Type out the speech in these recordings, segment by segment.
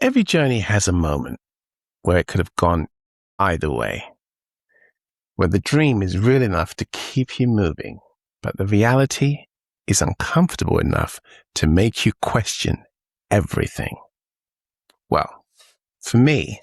Every journey has a moment where it could have gone either way, where the dream is real enough to keep you moving, but the reality is uncomfortable enough to make you question everything. Well, for me,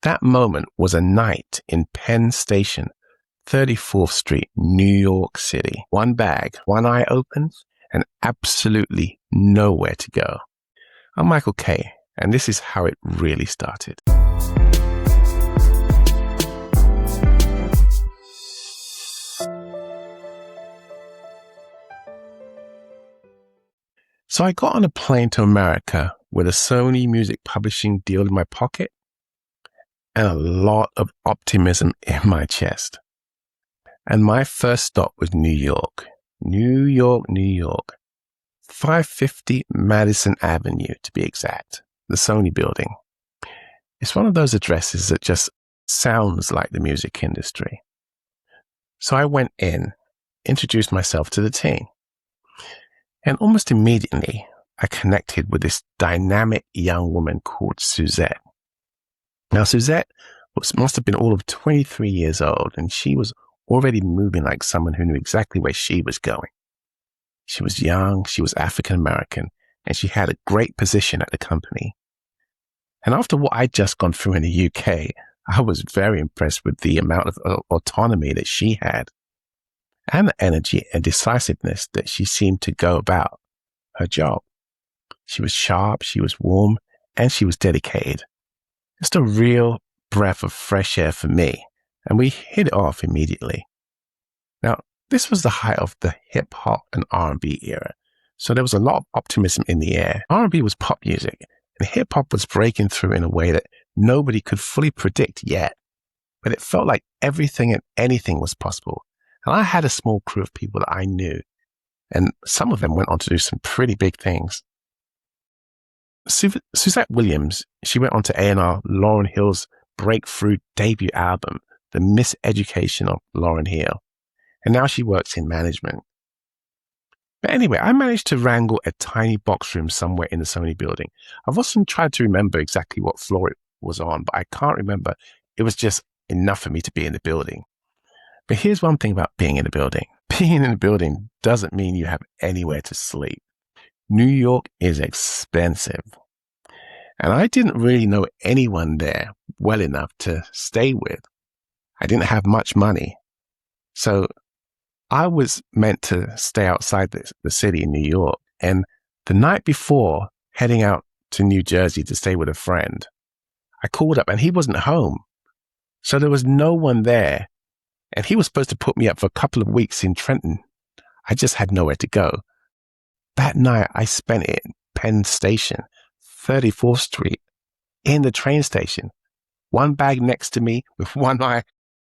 that moment was a night in Penn Station, 34th Street, New York City. One bag, one eye open, and absolutely nowhere to go. I'm Michael K., and this is how it really started. So I got on a plane to America with a Sony music publishing deal in my pocket and a lot of optimism in my chest. And my first stop was New York. New York. 550 Madison Avenue, to be exact. The Sony building. It's one of those addresses that just sounds like the music industry. So I went in, introduced myself to the team. And almost immediately, I connected with this dynamic young woman called Suzette. Now, Suzette must have been all of 23 years old, and she was already moving like someone who knew exactly where she was going. She was young, she was African American, and she had a great position at the company. And after what I'd just gone through in the UK, I was very impressed with the amount of autonomy that she had and the energy and decisiveness that she seemed to go about her job. She was sharp, she was warm, and she was dedicated. Just a real breath of fresh air for me, and we hit it off immediately. Now, this was the height of the hip-hop and R&B era, so there was a lot of optimism in the air. R&B was pop music, and hip-hop was breaking through in a way that nobody could fully predict yet, but it felt like everything and anything was possible. And I had a small crew of people that I knew, and some of them went on to do some pretty big things. Suzette Williams, she went on to A&R Lauryn Hill's breakthrough debut album, The Miseducation of Lauryn Hill, and now she works in management. But anyway, I managed to wrangle a tiny box room somewhere in the Sony building. I've often tried to remember exactly what floor it was on, but I can't remember. It was just enough for me to be in the building. But here's one thing about being in a building. Being in a building doesn't mean you have anywhere to sleep. New York is expensive. And I didn't really know anyone there well enough to stay with. I didn't have much money. So I was meant to stay outside the city in New York. And the night before heading out to New Jersey to stay with a friend, I called up and he wasn't home. So there was no one there. And he was supposed to put me up for a couple of weeks in Trenton. I just had nowhere to go. That night, I spent it in Penn Station, 34th Street, in the train station. One bag next to me with one eye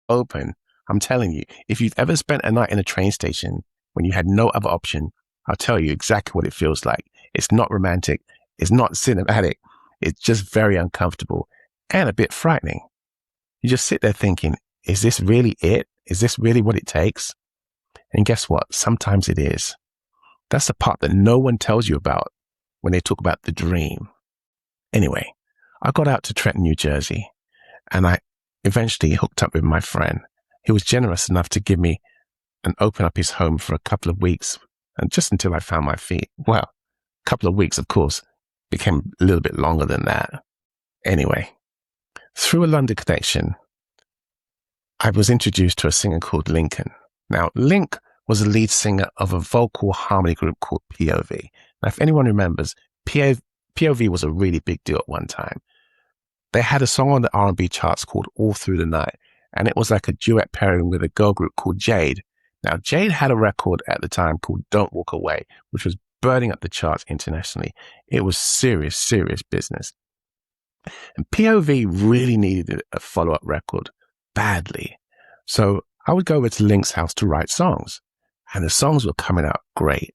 open. I'm telling you, if you've ever spent a night in a train station when you had no other option, I'll tell you exactly what it feels like. It's not romantic. It's not cinematic. It's just very uncomfortable and a bit frightening. You just sit there thinking, is this really it? Is this really what it takes? And guess what? Sometimes it is. That's the part that no one tells you about when they talk about the dream. Anyway, I got out to Trenton, New Jersey, and I eventually hooked up with my friend. He was generous enough to give me and open up his home for a couple of weeks, and just until I found my feet. Well, a couple of weeks, of course, became a little bit longer than that. Anyway, through a London connection, I was introduced to a singer called Lincoln. Now, Link was the lead singer of a vocal harmony group called POV. Now, if anyone remembers, POV was a really big deal at one time. They had a song on the R&B charts called All Through the Night, and it was like a duet pairing with a girl group called Jade. Now, Jade had a record at the time called Don't Walk Away, which was burning up the charts internationally. It was serious, serious business. And POV really needed a follow-up record badly. So I would go over to Link's house to write songs, and the songs were coming out great.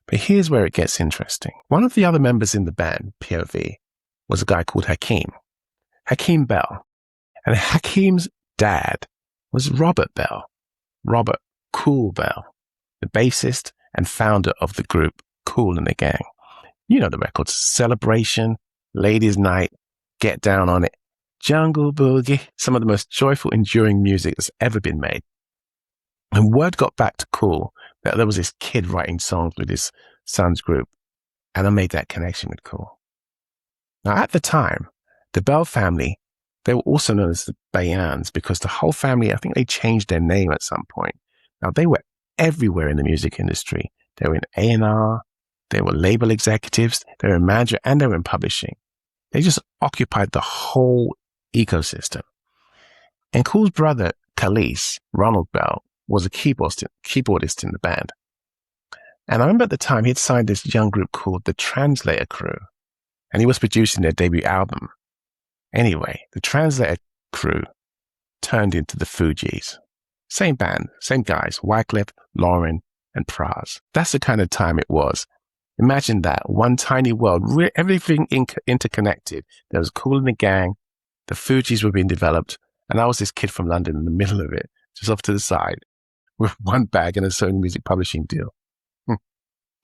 But here's where it gets interesting. One of the other members in the band, POV, was a guy called Hakeem Bell. And Hakeem's dad was Robert Bell, Robert Kool Bell, the bassist and founder of the group Kool and the Gang. You know the records: Celebration, Ladies' Night, Get Down on It, Jungle Boogie, some of the most joyful, enduring music that's ever been made. And word got back to Kool that there was this kid writing songs with his son's group, and I made that connection with Kool. Now, at the time, the Bell family, they were also known as the Bayans because the whole family, I think they changed their name at some point. Now, they were everywhere in the music industry. They were in A&R, they were label executives, they were in manager, and they were in publishing. They just occupied the whole ecosystem. And Kool's brother, Khalees, Ronald Bell, was a keyboardist in the band. And I remember at the time he had signed this young group called the Translator Crew, and he was producing their debut album. Anyway, the Translator Crew turned into the Fugees. Same band, same guys, Wyclef, Lauren, and Pras. That's the kind of time it was. Imagine that, one tiny world, everything interconnected. There was Kool and the Gang, the Fugees were being developed, and I was this kid from London in the middle of it, just off to the side, with one bag and a Sony music publishing deal.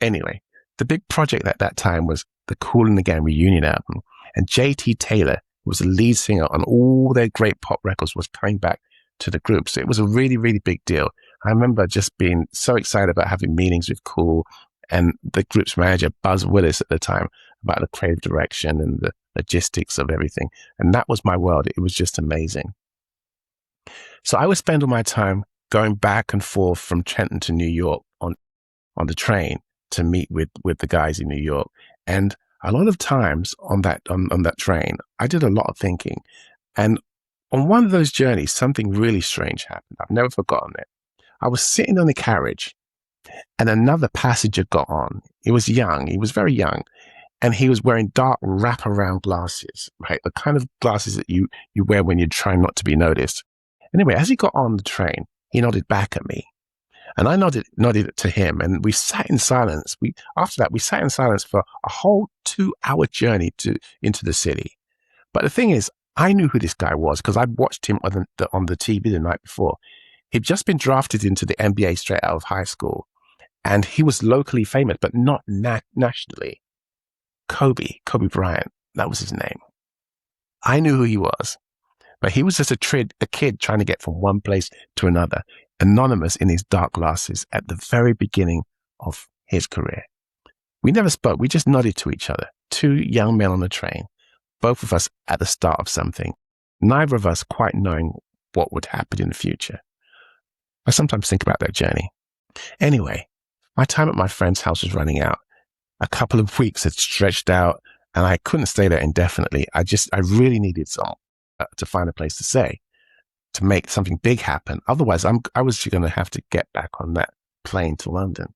Anyway, the big project at that time was the Kool and the Gang reunion album, and J.T. Taylor, who was the lead singer on all their great pop records, was coming back to the group. So it was a really, really big deal. I remember just being so excited about having meetings with Kool and the group's manager, Buzz Willis, at the time, about the creative direction and the logistics of everything. And that was my world. It was just amazing. So I would spend all my time going back and forth from Trenton to New York on the train to meet with the guys in New York. And a lot of times on that train, I did a lot of thinking. And on one of those journeys, something really strange happened. I've never forgotten it. I was sitting on the carriage and another passenger got on. He was young. He was very young. And he was wearing dark wraparound glasses, right? The kind of glasses that you wear when you're trying not to be noticed. Anyway, as he got on the train, he nodded back at me. And I nodded to him, and we sat in silence. After that, we sat in silence for a whole 2-hour journey into the city. But the thing is, I knew who this guy was because I'd watched him on the TV the night before. He'd just been drafted into the NBA straight out of high school, and he was locally famous, but not nationally. Kobe Bryant, that was his name. I knew who he was, but he was just a kid trying to get from one place to another, anonymous in his dark glasses at the very beginning of his career. We never spoke. We just nodded to each other. Two young men on a train, both of us at the start of something, neither of us quite knowing what would happen in the future. I sometimes think about that journey. Anyway, my time at my friend's house was running out. A couple of weeks had stretched out, and I couldn't stay there indefinitely. I really needed to find a place to stay, to make something big happen. Otherwise, I was going to have to get back on that plane to London.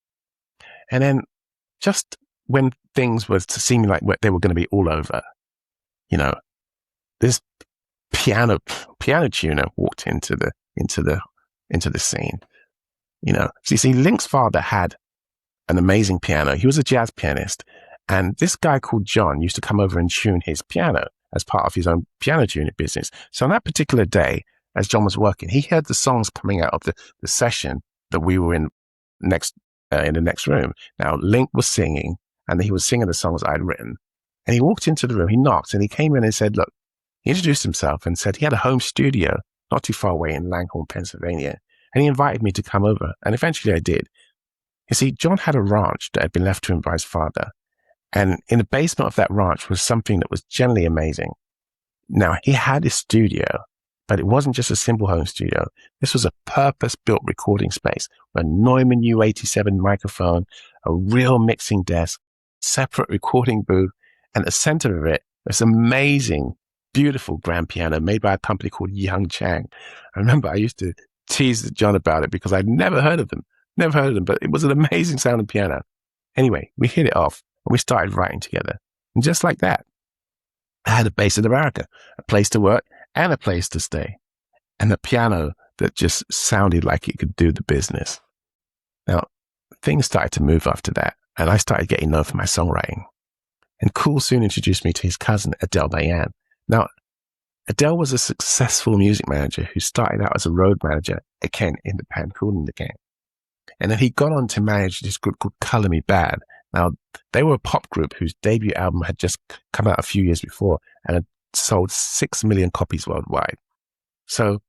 And then just when things were to seem like they were going to be all over, this piano tuner walked into the scene. So you see, Link's father had an amazing piano. He was a jazz pianist, and this guy called John used to come over and tune his piano as part of his own piano tuning business. So on that particular day, as John was working, he heard the songs coming out of the session that we were in the next room. Now, Link was singing, and he was singing the songs I had written. And he walked into the room, he knocked, and he came in and said, look, he introduced himself and said he had a home studio not too far away in Langhorne, Pennsylvania. And he invited me to come over. And eventually I did. You see, John had a ranch that had been left to him by his father. And in the basement of that ranch was something that was generally amazing. Now, he had his studio, but it wasn't just a simple home studio. This was a purpose-built recording space with a Neumann U87 microphone, a real mixing desk, separate recording booth, and at the center of it, this amazing, beautiful grand piano made by a company called Young Chang. I remember I used to tease John about it because I'd never heard of them, but it was an amazing sounding piano. Anyway, we hit it off and we started writing together. And just like that, I had a base in America, a place to work and a place to stay, and a piano that just sounded like it could do the business. Now, things started to move after that, and I started getting known for my songwriting. And Kool soon introduced me to his cousin, Adele Diane. Now, Adele was a successful music manager who started out as a road manager, again, in the band Kool The Gang. And then he got on to manage this group called Color Me Bad. Now, they were a pop group whose debut album had just come out a few years before and had sold 6 million copies worldwide. So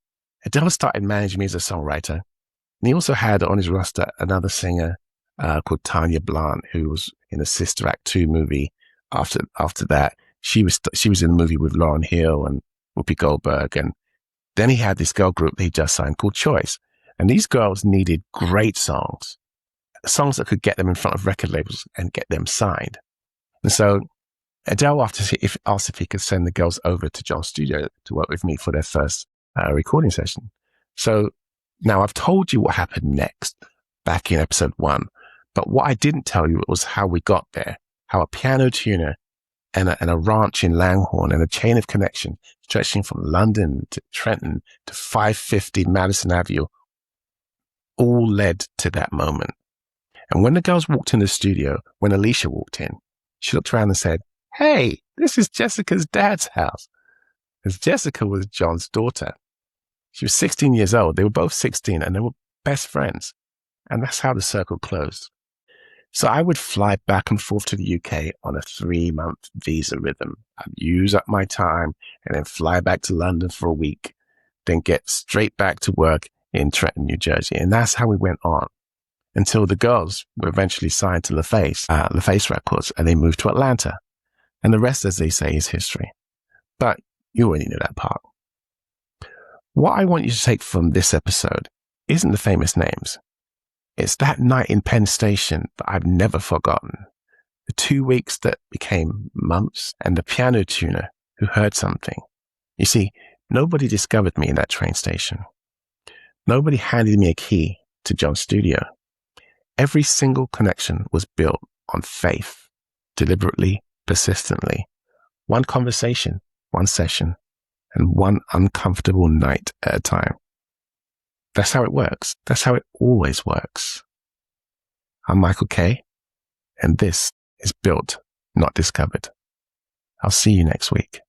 Adele started managing me as a songwriter. And he also had on his roster another singer called Tanya Blunt, who was in a Sister Act 2 movie. After that, she was in a movie with Lauryn Hill and Whoopi Goldberg. And then he had this girl group that he just signed called Choice. And these girls needed great songs that could get them in front of record labels and get them signed. And so Adele asked if he could send the girls over to John's studio to work with me for their first recording session. So now I've told you what happened next back in episode 1, but what I didn't tell you was how we got there, how a piano tuner and a ranch in Langhorne and a chain of connection stretching from London to Trenton to 550 Madison Avenue all led to that moment. And when the girls walked in the studio, when Alicia walked in, she looked around and said, "Hey, this is Jessica's dad's house." Because Jessica was John's daughter. She was 16 years old. They were both 16 and they were best friends. And that's how the circle closed. So I would fly back and forth to the UK on a 3-month visa rhythm. I'd use up my time and then fly back to London for a week, then get straight back to work in Trenton, New Jersey. And that's how we went on until the girls were eventually signed to LaFace Records, and they moved to Atlanta. And the rest, as they say, is history. But you already knew that part. What I want you to take from this episode isn't the famous names. It's that night in Penn Station that I've never forgotten. The 2 weeks that became months, and the piano tuner who heard something. You see, nobody discovered me in that train station. Nobody handed me a key to John's studio. Every single connection was built on faith, deliberately, persistently. One conversation, one session, and one uncomfortable night at a time. That's how it works. That's how it always works. I'm Michael K, and this is Built, Not Discovered. I'll see you next week.